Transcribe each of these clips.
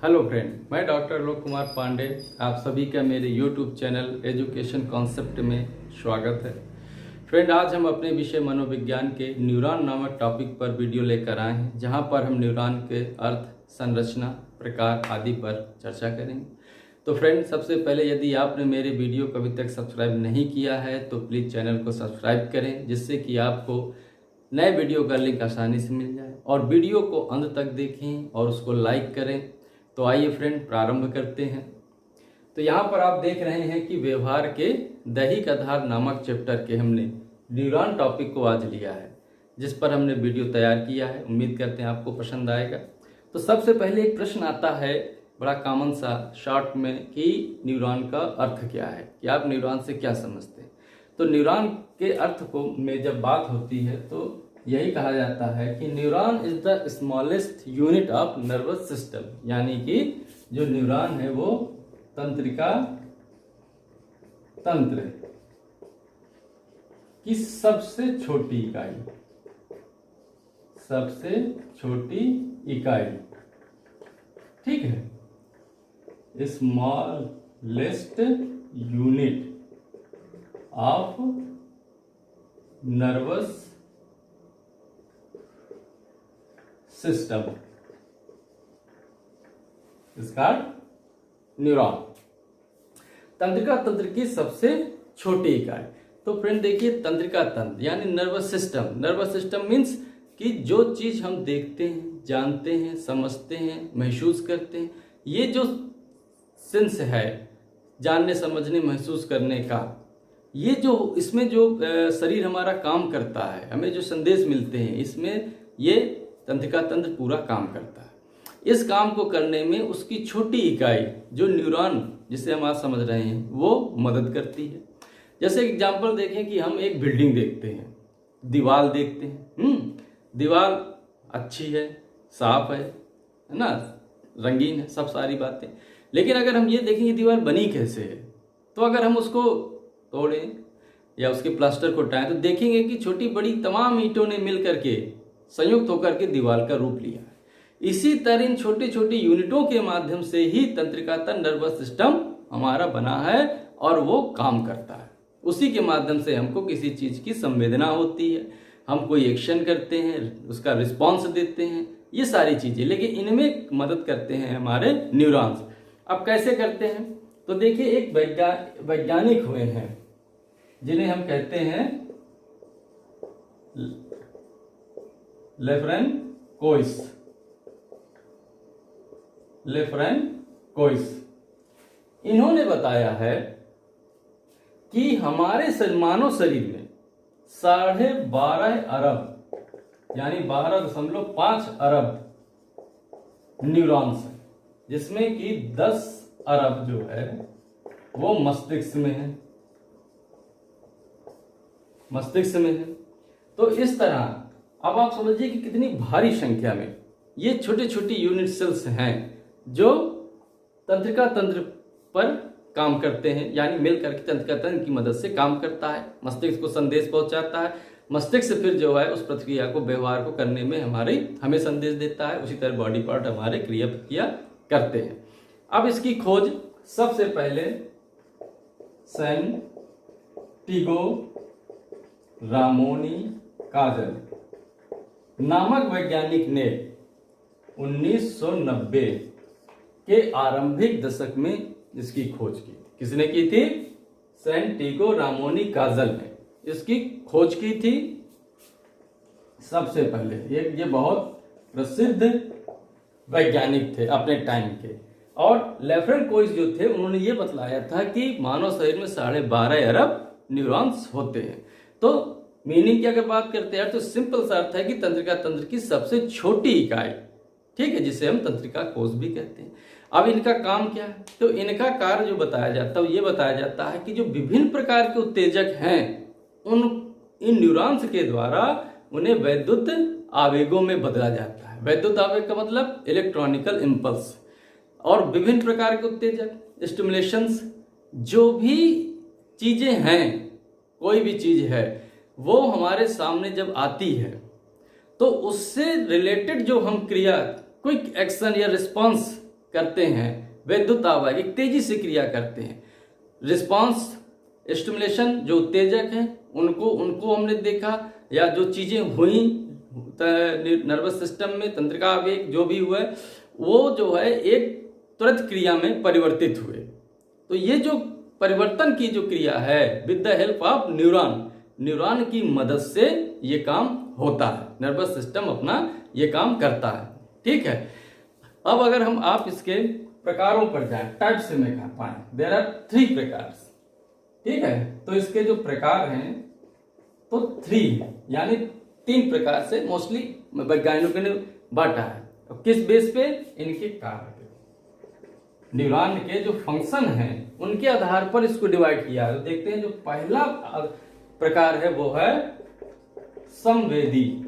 Hello friend, मैं doctor Alok Kumar Pandey. आप सभी का मेरे यूट्यूब चैनल एजुकेशन कॉन्सेप्ट में स्वागत है। फ्रेंड, आज हम अपने विषय मनोविज्ञान के न्यूरॉन नामक टॉपिक पर वीडियो लेकर आए हैं, जहां पर हम न्यूरॉन के अर्थ, संरचना, प्रकार आदि पर चर्चा करेंगे। तो फ्रेंड, सबसे पहले यदि आपने मेरे वीडियो को अभी तक सब्सक्राइब नहीं किया है तो प्लीज़ चैनल को सब्सक्राइब करें, जिससे कि आपको नए वीडियो का लिंक आसानी से मिल जाए। और वीडियो को अंत तक देखें और उसको लाइक करें। तो आइए फ्रेंड, प्रारंभ करते हैं। तो यहाँ पर आप देख रहे हैं कि व्यवहार के दैहिक आधार नामक चैप्टर के हमने न्यूरॉन टॉपिक को आज लिया है, जिस पर हमने वीडियो तैयार किया है। उम्मीद करते हैं आपको पसंद आएगा। तो सबसे पहले एक प्रश्न आता है, बड़ा कॉमन सा, शॉर्ट में, कि न्यूरॉन का अर्थ क्या है, कि आप न्यूरॉन से क्या समझते हैं। तो न्यूरॉन के अर्थ को में जब बात होती है तो यही कहा जाता है कि neuron is the smallest unit of nervous system, यानी कि जो न्यूरॉन है वो तंत्रिका तंत्र की सबसे छोटी इकाई, सबसे छोटी इकाई, ठीक है, smallest unit of nervous system इसका न्यूरॉन, तंत्रिका तंत्र की सबसे छोटी इकाई। तो फ्रेंड देखिए, तंत्रिका तंत्र यानी nervous system. Nervous system means कि जो चीज हम देखते हैं, जानते हैं, समझते हैं, महसूस करते हैं, ये जो सेंस है जानने, समझने, महसूस करने का, ये जो इसमें जो शरीर हमारा काम करता है, हमें जो संदेश मिलते हैं, इसमें ये तंत्रिका तंत्र पूरा काम करता है। इस काम को करने में उसकी छोटी इकाई जो न्यूरॉन, जिसे हम आज समझ रहे हैं, वो मदद करती है। जैसे एग्जांपल देखें कि हम एक बिल्डिंग देखते हैं, दीवार देखते हैं, दीवार अच्छी है, साफ है ना, रंगीन है, सब सारी बातें। लेकिन अगर हम ये देखें कि दीवार बनी कैसे है, तो अगर हम उसको तोड़ें या उसके प्लास्टर को हटाएं तो देखेंगे कि छोटी बड़ी तमाम ईंटों ने मिल करके संयुक्त होकर के दीवार का रूप लिया है। इसी तरह इन छोटी छोटी यूनिटों के माध्यम से ही तंत्रिका तंत्र, नर्वस सिस्टम हमारा बना है और वो काम करता है। उसी के माध्यम से हमको किसी चीज की संवेदना होती है, हम कोई एक्शन करते हैं, उसका रिस्पॉन्स देते हैं, ये सारी चीजें। लेकिन इनमें मदद करते हैं हमारे न्यूरॉन्स। अब कैसे करते हैं? तो देखिए, एक वैज्ञानिक हुए हैं जिन्हें हम कहते हैं लेफ्रेंकोइस। इन्होंने बताया है कि हमारे मानव शरीर में 12.5 अरब यानी 12.5 अरब न्यूरॉन्स हैं, जिसमें कि 10 अरब जो है वो मस्तिष्क में है, मस्तिष्क में है। तो इस तरह अब आप समझिए कि कितनी भारी संख्या में ये छोटे छोटे यूनिट सेल्स हैं जो तंत्रिका तंत्र पर काम करते हैं, यानी मिलकर के तंत्रिका तंत्र की मदद से काम करता है, मस्तिष्क को संदेश पहुंचाता है। मस्तिष्क फिर जो है उस प्रक्रिया को, व्यवहार को करने में हमें संदेश देता है। उसी तरह बॉडी पार्ट हमारे क्रिया प्रतिक्रिया करते हैं। अब इसकी खोज सबसे पहले सैंटियागो रामोनी काजल नामक वैज्ञानिक ने 1990 के आरंभिक दशक में इसकी खोज की। किसने की थी? सैंटियागो रामोनी काजल ने इसकी खोज की थी सबसे पहले। ये बहुत प्रसिद्ध वैज्ञानिक थे अपने टाइम के। और लेफ्रेंकोइस जो थे, उन्होंने ये बतलाया था कि मानव शरीर में 12.5 अरब न्यूरॉन्स होते हैं। तो मीनिंग की अगर बात करते हैं तो सिंपल सा अर्थ है कि तंत्रिका तंत्र की सबसे छोटी इकाई, ठीक है, जिसे हम तंत्रिका कोश भी कहते हैं। अब इनका काम क्या है? तो इनका कार्य जो बताया जाता है, ये बताया जाता है कि जो विभिन्न प्रकार के उत्तेजक हैं, इन न्यूरॉन्स के द्वारा उन्हें वैद्युत आवेगों में बदला जाता है। वैद्युत आवेग का मतलब इलेक्ट्रॉनिकल इम्पल्स। और विभिन्न प्रकार के उत्तेजक, स्टिमुलेशंस, जो भी चीजें हैं, कोई भी चीज है, वो हमारे सामने जब आती है तो उससे रिलेटेड जो हम क्रिया, क्विक एक्शन या रिस्पॉन्स करते हैं, विद्युत आवेग एक तेजी से क्रिया करते हैं। रिस्पॉन्स स्टिमुलेशन जो उत्तेजक हैं उनको हमने देखा, या जो चीजें हुई नर्वस सिस्टम में, तंत्रिका आवेग जो भी हुए वो जो है एक त्वरित क्रिया में परिवर्तित हुए। तो ये जो परिवर्तन की जो क्रिया है with the help of neuron की मदद से ये काम होता है, नर्वस सिस्टम अपना ये काम करता है। ठीक है, अब अगर आप इसके प्रकारों पर जाएं, टाइप्स में कह पाए, देयर आर 3 प्रकार। ठीक है, तो इसके जो प्रकार हैं तो 3 यानी 3 प्रकार से मोस्टली वैज्ञानिकों ने बांटा है। अब किस बेस पे? इनके कार्य, न्यूरॉन के जो फंक्शन हैं उनके आधार पर इसको डिवाइड किया है। तो देखते हैं, जो पहला प्रकार है वो है संवेदी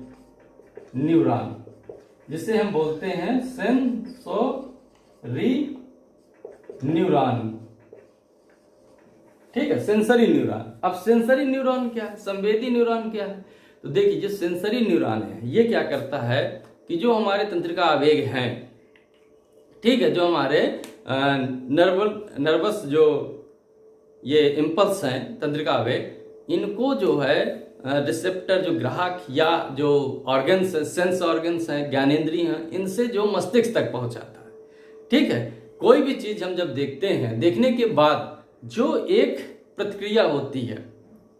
न्यूरॉन, जिसे हम बोलते हैं सेंसोरी न्यूरॉन। ठीक है, सेंसरी न्यूरॉन। अब सेंसरी न्यूरॉन क्या है, संवेदी न्यूरॉन क्या है? तो देखिए, जो सेंसरी न्यूरॉन है ये क्या करता है कि जो हमारे तंत्रिका आवेग हैं, ठीक है, जो हमारे नर्वस जो ये इम्पल्स हैं तंत्रिका आवेग, इनको जो है रिसेप्टर जो ग्राहक या जो ऑर्गन्स सेंस ऑर्गन्स हैं, ज्ञानेंद्रिय हैं, इनसे जो मस्तिष्क तक पहुंचाता है। ठीक है, कोई भी चीज हम जब देखते हैं, देखने के बाद जो एक प्रतिक्रिया होती है,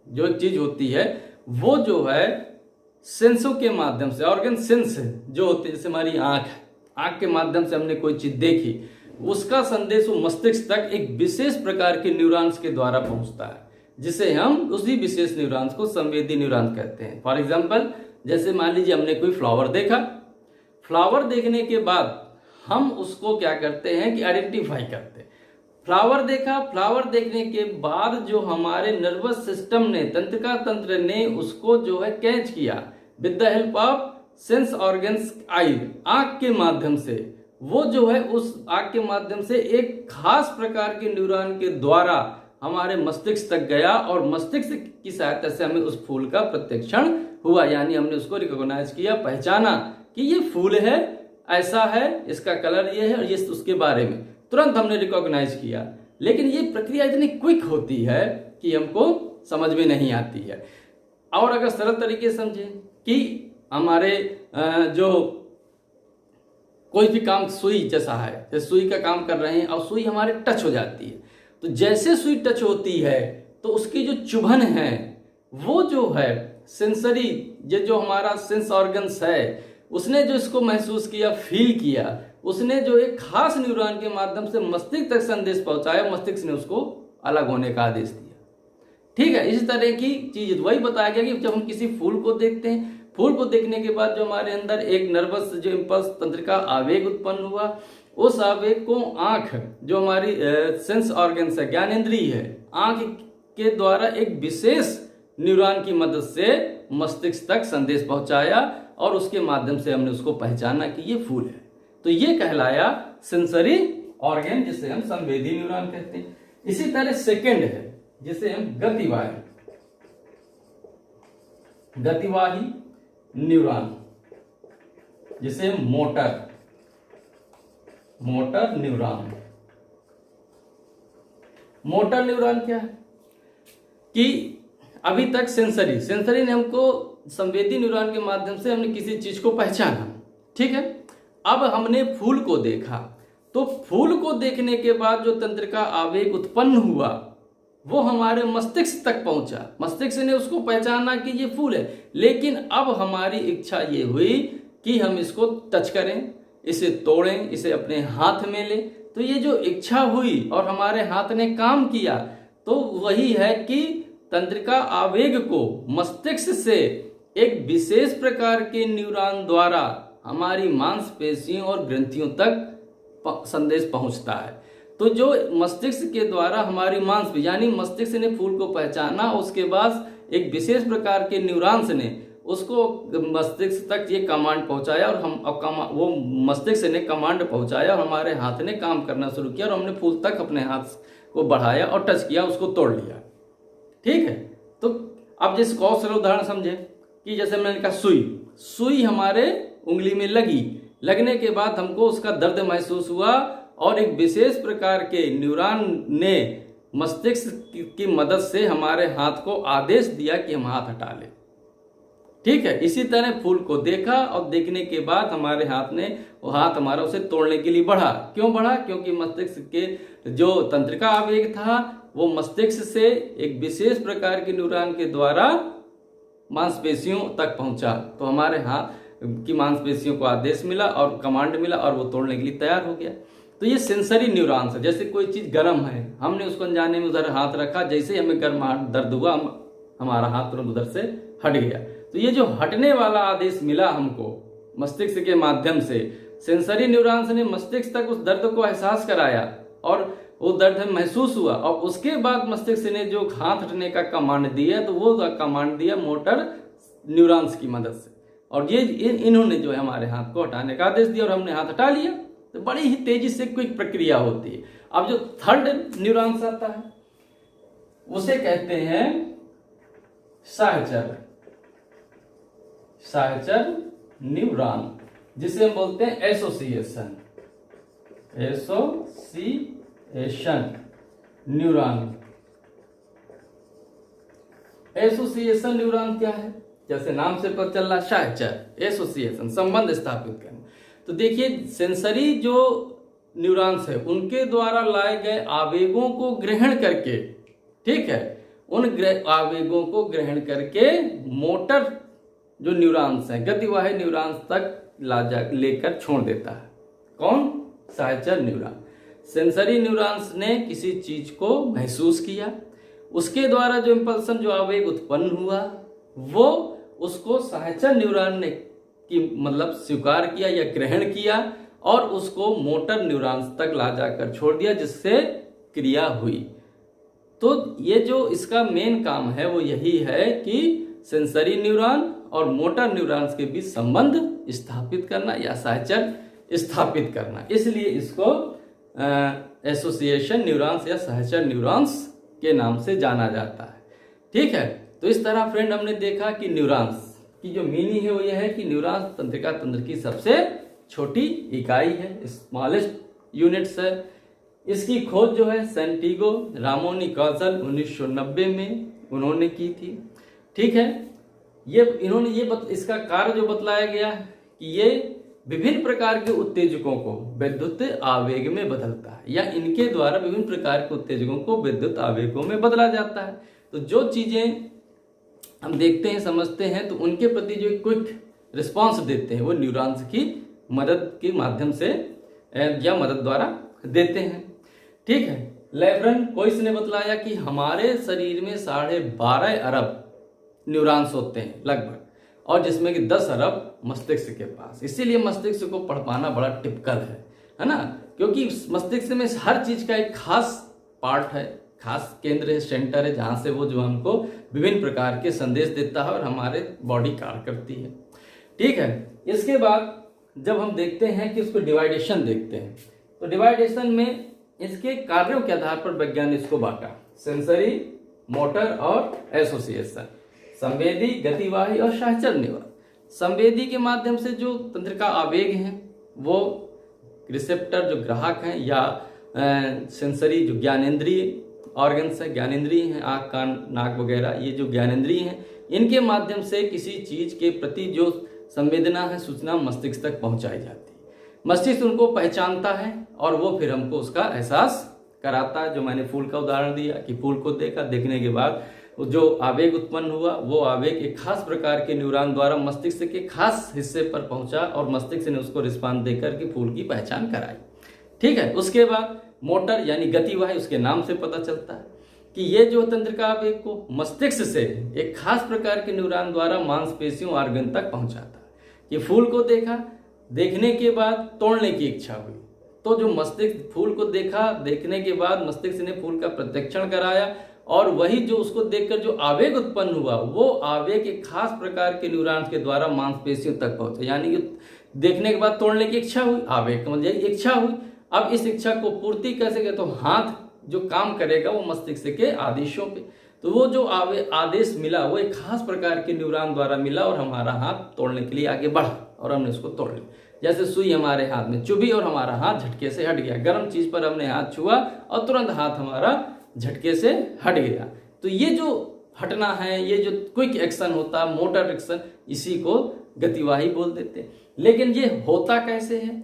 जो एक चीज होती है वो जो है सेंसों के माध्यम से, ऑर्गन सेंस जो होते हैं, जैसे हमारी आंख के माध्यम से हमने कोई चीज देखी, उसका संदेश वो मस्तिष्क तक एक विशेष प्रकार के न्यूरॉन्स के द्वारा पहुंचता है, जिसे हम उसी विशेष न्यूरॉन्स को संवेदी न्यूरॉन्स कहते हैं। फॉर एग्जाम्पल, जैसे मान लीजिए हमने कोई फ्लावर देखा, फ्लावर देखने के बाद हम उसको क्या करते हैं कि आइडेंटिफाई करते हैं। फ्लावर देखा, फ्लावर देखने के बाद जो हमारे नर्वस सिस्टम ने, तंत्रिका तंत्र ने उसको जो है कैच किया with the help of sense organs eye, आंख के माध्यम से, वो जो है उस आंख के माध्यम से एक खास प्रकार के न्यूरॉन के द्वारा हमारे मस्तिष्क तक गया और मस्तिष्क की सहायता से हमें उस फूल का प्रत्यक्षण हुआ, यानी हमने उसको रिकॉग्नाइज किया, पहचाना कि ये फूल है, ऐसा है, इसका कलर ये है और ये उसके बारे में तुरंत हमने रिकॉग्नाइज किया। लेकिन ये प्रक्रिया इतनी क्विक होती है कि हमको समझ में नहीं आती है। और अगर सरल तरीके से समझे कि हमारे जो कोई भी काम सुई जैसा है, जैसे सुई का काम कर रहे हैं और सुई हमारे टच हो जाती है, तो जैसे सुई टच होती है तो उसकी जो चुभन है वो जो है सेंसरी, ये जो हमारा सेंस ऑर्गन्स है उसने जो इसको महसूस किया, फील किया, उसने जो एक खास न्यूरॉन के माध्यम से मस्तिष्क तक संदेश पहुंचाया, मस्तिष्क ने उसको अलग होने का आदेश दिया। ठीक है, इस तरह की चीज वही बताया गया कि जब हम किसी फूल को देखते हैं, फूल को देखने के बाद जो हमारे अंदर एक नर्वस जो इम्पल्स तंत्रिका आवेग उत्पन्न हुआ, उस आवेग को आंख जो हमारी सेंस ऑर्गन्स है, ज्ञानेंद्रिय है, आंख के द्वारा एक विशेष न्यूरॉन की मदद से मस्तिष्क तक संदेश पहुंचाया और उसके माध्यम से हमने उसको पहचाना कि ये फूल है। तो ये कहलाया सेंसरी ऑर्गन, जिसे हम संवेदी न्यूरॉन कहते हैं। इसी तरह सेकंड है जिसे हम गतिवाही न्यूरॉन, जिसे हम मोटर न्यूरॉन। मोटर न्यूरॉन क्या है कि अभी तक सेंसरी ने हमको संवेदी न्यूरॉन के माध्यम से हमने किसी चीज को पहचाना, ठीक है। अब हमने फूल को देखा, तो फूल को देखने के बाद जो तंत्रिका आवेग उत्पन्न हुआ वो हमारे मस्तिष्क तक पहुंचा, मस्तिष्क ने उसको पहचाना कि ये फूल है। लेकिन अब हमारी इच्छा ये हुई कि हम इसको टच करें, इसे तोड़ें, इसे अपने हाथ में लें। तो ये जो इच्छा हुई और हमारे हाथ ने काम किया, तो वही है कि तंत्रिका आवेग को मस्तिष्क से एक विशेष प्रकार के न्यूरॉन द्वारा हमारी मांसपेशियों और ग्रंथियों तक संदेश पहुंचता है। तो जो मस्तिष्क के द्वारा हमारी मांसपेशी, यानी मस्तिष्क ने फूल को पहचाना, उसके बाद एक विशेष प्रकार के न्यूरॉन्स ने उसको मस्तिष्क तक ये कमांड पहुंचाया और वो मस्तिष्क ने कमांड पहुंचाया और हमारे हाथ ने काम करना शुरू किया और हमने फूल तक अपने हाथ को बढ़ाया और टच किया, उसको तोड़ लिया। ठीक है, तो अब जैसे कौशल उदाहरण समझे कि जैसे मैंने कहा सुई हमारे उंगली में लगने के बाद हमको उसका दर्द महसूस हुआ और एक विशेष प्रकार के न्यूरॉन ने मस्तिष्क की मदद से हमारे हाथ को आदेश दिया कि हम हाथ हटा लें। ठीक है, इसी तरह फूल को देखा और देखने के बाद हमारे हाथ हमारा उसे तोड़ने के लिए बढ़ा। क्यों बढ़ा? क्योंकि मस्तिष्क के जो तंत्रिका आवेग था वो मस्तिष्क से एक विशेष प्रकार के न्यूरॉन के द्वारा मांसपेशियों तक पहुंचा, तो हमारे हाथ की मांसपेशियों को आदेश मिला और कमांड मिला और वो तोड़ने के लिए तैयार हो गया। तो ये सेंसरी न्यूरॉन्स है। जैसे कोई चीज गर्म है, हमने उसको अनजाने में उधर हाथ रखा, जैसे ही हमें गर्म दर्द हुआ हमारा हाथ तुरंत उधर से हट गया। तो ये जो हटने वाला आदेश मिला हमको मस्तिष्क के माध्यम से, सेंसरी न्यूरॉन्स ने मस्तिष्क तक उस दर्द को एहसास कराया और वो दर्द महसूस हुआ, और उसके बाद मस्तिष्क ने जो हाथ हटने का कमांड दिया तो वो कमांड दिया मोटर न्यूरॉन्स की मदद से, और ये इन्होंने जो है हमारे हाथ को हटाने का आदेश दिया और हमने हाथ हटा लिया। तो बड़ी ही तेजी से कोई प्रक्रिया होती है। अब जो थर्ड न्यूरॉन्स आता है उसे कहते हैं सहचर न्यूरॉन, जिसे हम बोलते हैं एसोसिएशन न्यूरॉन। एसोसिएशन न्यूरॉन क्या है? जैसे नाम से पता चल रहा, सहचर, एसोसिएशन, संबंध स्थापित करना। तो देखिए, सेंसरी जो न्यूरॉन्स है उनके द्वारा लाए गए आवेगों को ग्रहण करके, ठीक है, उन आवेगों को ग्रहण करके मोटर जो न्यूरॉन्स हैं, गतिवाही न्यूरॉन्स तक लेकर छोड़ देता है। कौन? सहचर न्यूरॉन। सेंसरी न्यूरॉन्स ने किसी चीज को महसूस किया, उसके द्वारा जो इंपल्सन, जो आवेग उत्पन्न हुआ, वो उसको सहचर न्यूरॉन ने मतलब स्वीकार किया या ग्रहण किया और उसको मोटर न्यूरॉन्स तक ला जाकर छोड़ दिया, जिससे क्रिया हुई। तो ये जो इसका मेन काम है वो यही है कि सेंसरी न्यूरॉन और मोटर न्यूरॉन्स के बीच संबंध स्थापित करना या सहचर स्थापित करना, इसलिए इसको एसोसिएशन न्यूरॉन्स या सहचर न्यूरॉन्स के नाम से जाना जाता है। ठीक है, तो इस तरह फ्रेंड हमने देखा कि न्यूरॉन्स की जो मीनिंग है वो यह है कि न्यूरॉन्स तंत्रिका तंत्र की सबसे छोटी इकाई है, स्मॉलेस्ट यूनिट्स है। इसकी खोज जो है सैंटियागो रामोनी काजल 1990 में उन्होंने की थी। ठीक है, इसका कार्य जो बतलाया गया कि ये विभिन्न प्रकार के उत्तेजकों को विद्युत आवेग में बदलता है, या इनके द्वारा विभिन्न प्रकार के उत्तेजकों को विद्युत आवेगों में बदला जाता है। तो जो चीजें हम देखते हैं, समझते हैं, तो उनके प्रति जो क्विक रिस्पॉन्स देते हैं वो न्यूरॉन्स की मदद के माध्यम से या मदद द्वारा देते हैं। ठीक है, लेब्रन कोइस ने बतलाया कि हमारे शरीर में 12.5 अरब न्यूरॉन्स होते हैं लगभग, और जिसमें कि 10 अरब मस्तिष्क के पास। इसीलिए मस्तिष्क को पढ़ पाना बड़ा टिपिकल है ना, क्योंकि मस्तिष्क में हर चीज का एक खास पार्ट है, खास केंद्र है, सेंटर है, जहां से वो जो हमको विभिन्न प्रकार के संदेश देता है और हमारे बॉडी कार्य करती है। ठीक है, इसके बाद जब हम देखते हैं कि उसको डिवाइडेशन देखते हैं, तो डिवाइडेशन में इसके कार्यों के आधार पर वैज्ञानिक इसको बांटा, सेंसरी, मोटर और एसोसिएशन, संवेदी, गतिवाही और सहचर न्यूरॉन। संवेदी के माध्यम से जो तंत्रिका आवेग हैं वो रिसेप्टर जो ग्राहक हैं, या सेंसरी जो ज्ञानेंद्रिय ऑर्गन्स है, ज्ञानेंद्रिय हैं, आँख, कान, नाक वगैरह, ये जो ज्ञानेंद्रिय हैं, इनके माध्यम से किसी चीज के प्रति जो संवेदना है, सूचना मस्तिष्क तक पहुंचाई जाती है। मस्तिष्क उनको पहचानता है और वो फिर हमको उसका एहसास कराता है। जो मैंने फूल का उदाहरण दिया कि फूल को देखा, देखने के बाद जो आवेग उत्पन्न हुआ वो आवेग एक खास प्रकार के न्यूरॉन द्वारा मस्तिष्क के खास हिस्से पर पहुंचा और मस्तिष्क ने उसको रिस्पॉन्स देकर के फूल की पहचान कराई। ठीक है, उसके बाद मोटर यानी गतिवाही, उसके नाम से पता चलता है कि ये जो तंत्रिका आवेग को मस्तिष्क से एक खास प्रकार के न्यूरॉन द्वारा मांसपेशियों ऑर्गन तक पहुंचाता है। कि फूल को देखा, देखने के बाद तोड़ने की इच्छा हुई, तो जो मस्तिष्क फूल को देखा, देखने के बाद मस्तिष्क ने फूल का प्रत्यक्षण कराया और वही जो उसको देखकर जो आवेग उत्पन्न हुआ वो आवेग एक खास प्रकार के न्यूरॉन्स के द्वारा मांसपेशियों तक पहुंचे। यानी कि देखने के बाद तोड़ने की इच्छा हुई, आवेग का मतलब इच्छा हुई। अब इस इच्छा को पूर्ति कैसे करे, तो हाथ जो काम करेगा वो मस्तिष्क के आदेशों पे, तो वो जो आदेश मिला वो एक खास प्रकार के न्यूरॉन द्वारा मिला और हमारा हाथ तोड़ने के लिए आगे बढ़ा और हमने उसको तोड़ लिया। जैसे सुई हमारे हाथ में चुभी और हमारा हाथ झटके से हट गया, गर्म चीज पर हमने हाथ छुआ और तुरंत हाथ हमारा झटके से हट गया। तो ये जो हटना है, ये जो क्विक एक्शन होता है, मोटर एक्शन, इसी को गतिवाही बोल देते हैं। लेकिन ये होता कैसे है?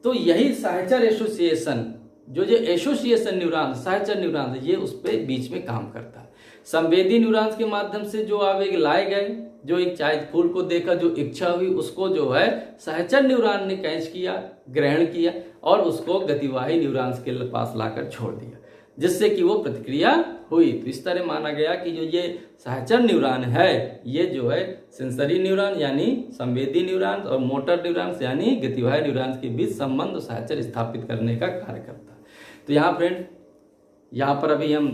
तो यही सहचर एसोसिएशन, जो एसोसिएशन न्यूरॉन्स, सहचर न्यूरॉन्स, ये उस पे बीच में काम करता है। संवेदी न्यूरॉन्स के माध्यम से जो आवेग लाए गए, जो एक चाहे फूल को देखा, जो इच्छा हुई, उसको जो है सहचर न्यूरॉन ने कैच किया, ग्रहण किया और उसको गतिवाही न्यूरॉन्स के पास लाकर छोड़ दिया, जिससे कि वो प्रतिक्रिया हुई। तो इस तरह माना गया कि जो ये सहचर न्यूरॉन है, ये जो है सेंसरी न्यूरॉन यानी संवेदी न्यूरॉन्स और मोटर न्यूरॉन्स यानी गतिवाही न्यूरॉन्स के बीच संबंध और सहचर स्थापित करने का कार्य करता है। तो यहाँ फ्रेंड, यहाँ पर अभी हम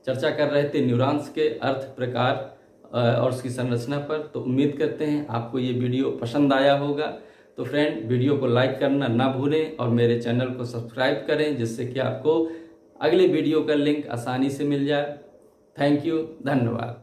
चर्चा कर रहे थे न्यूरॉन्स के अर्थ, प्रकार और उसकी संरचना पर। तो उम्मीद करते हैं आपको ये वीडियो पसंद आया होगा। तो फ्रेंड, वीडियो को लाइक करना ना भूलें और मेरे चैनल को सब्सक्राइब करें, जिससे कि आपको अगले वीडियो का लिंक आसानी से मिल जाए। थैंक यू, धन्यवाद।